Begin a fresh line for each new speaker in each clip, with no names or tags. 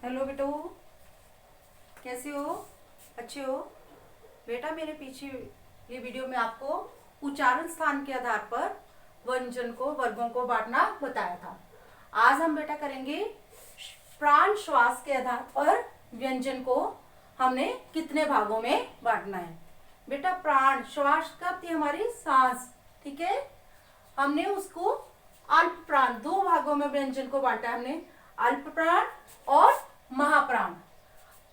Hello बेटो, कैसे हो? अच्छे हो? बेटा मेरे पीछे ये वीडियो में आपको उच्चारण स्थान के आधार पर व्यंजन को वर्गों को बांटना बताया था। आज हम बेटा करेंगे प्राण श्वास के आधार पर व्यंजन को हमने कितने भागों में बांटना है। बेटा प्राण श्वास का थी हमारी सांस, ठीक है। हमने उसको अल्प प्राण दो भागों में व्यंजन को बांटा हमने, अल्प प्राण और महाप्राण।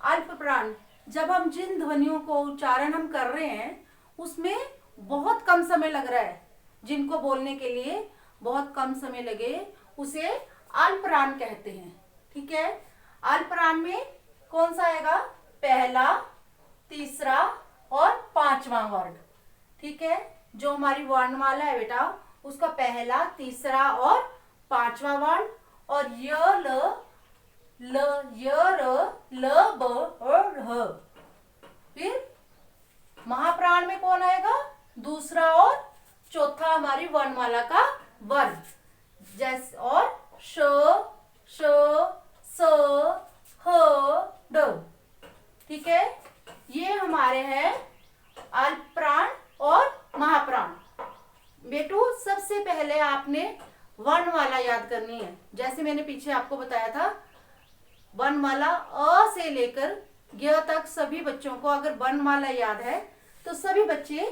अल्प प्राण जब हम जिन ध्वनियों को उच्चारण हम कर रहे हैं उसमें बहुत कम समय लग रहा है, जिनको बोलने के लिए बहुत कम समय लगे उसे अल्प प्राण कहते हैं, ठीक है। अल्प प्राण में कौन सा आएगा? पहला, तीसरा और पांचवा वर्ण, ठीक है। जो हमारी वर्णमाला है बेटा उसका पहला, तीसरा और पांचवा वर्ण। और य ल य र ल ब ह। फिर महाप्राण में कौन आएगा? दूसरा और चौथा हमारी वर्णमाला का वर्ण, जैसे और श श स ह ड, ठीक है। ये हमारे हैं अल्प प्राण और महाप्राण। बेटू सबसे पहले आपने वर्णमाला याद करनी है। जैसे मैंने पीछे आपको बताया था, वर्णमाला अ से लेकर ग तक सभी बच्चों को अगर वर्णमाला याद है तो सभी बच्चे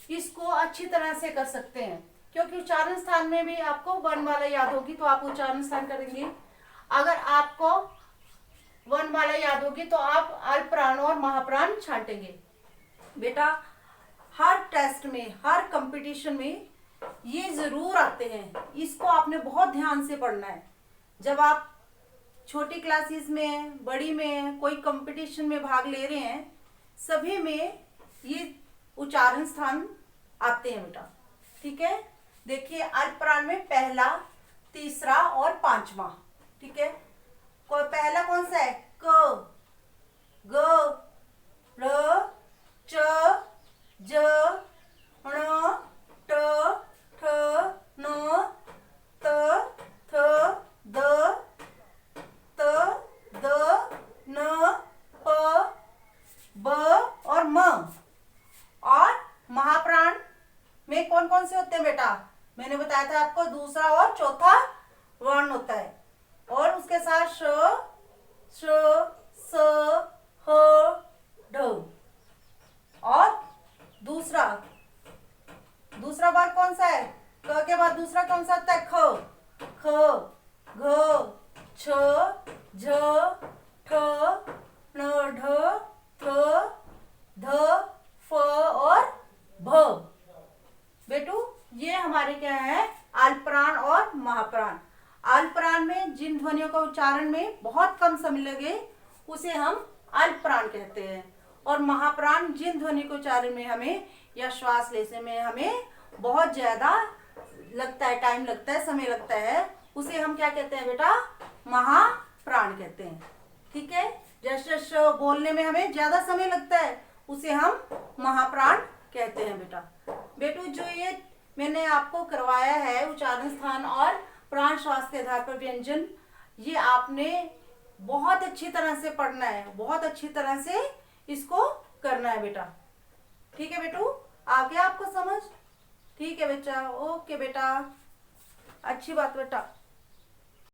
इसको अच्छी तरह से कर सकते हैं, क्योंकि उच्चारण स्थान में भी आपको वर्णमाला याद होगी तो आप उच्चारण स्थान करेंगे। अगर आपको वर्णमाला याद होगी तो आप अल्प प्राण और महाप्राण छांटेंगे। बेटा हर टेस्ट में, हर कंपटीशन में ये जरूर आते हैं, इसको आपने बहुत ध्यान से पढ़ना है। जब आप छोटी क्लासेस में, बड़ी में कोई कंपटीशन में भाग ले रहे हैं, सभी में ये उच्चारण स्थान आते हैं बेटा, ठीक है। देखिए अल्प प्राण में पहला, तीसरा और पांचवा, ठीक है। पहला कौन सा है? क, ग, र, च, ज, ण, ट, ठ, न, त, थ, द, त, द, न, प, ब और म। और महाप्राण में कौन कौन से होते हैं बेटा? मैंने बताया था आपको, दूसरा और चौथा वर्ण होता है। और उसके साथ श, श, स, ह, ढ। और दूसरा वर्ग कौन सा है? क के बाद दूसरा कौन सा आता है? ख, ख, घ, छ, झ, ठ, ण, ढ, थ, ध, फ और भ। बेटू ये हमारे क्या है? अल्प प्राण और महाप्राण। अल्प प्राण में जिन ध्वनियों का उच्चारण में बहुत कम समय लगे उसे हम अल्प प्राण कहते हैं। और महाप्राण जिन ध्वनि को उच्चारण में हमें या श्वास लेने में हमें बहुत ज्यादा लगता है, टाइम लगता है, समय लगता है, उसे हम क्या कहते हैं बेटा? महाप्राण कहते हैं, ठीक है। जैसे बोलने में हमें ज्यादा समय लगता है उसे हम महाप्राण कहते हैं बेटा। बेटू जो ये मैंने आपको करवाया है उच्चारण स्थान और प्राण श्वास के आधार पर व्यंजन, ये आपने बहुत अच्छी तरह से पढ़ना है, बहुत अच्छी तरह से इसको करना है बेटा, ठीक है। बेटू आ गया आपको समझ? ठीक है बेटा, ओके बेटा, अच्छी बात बेटा।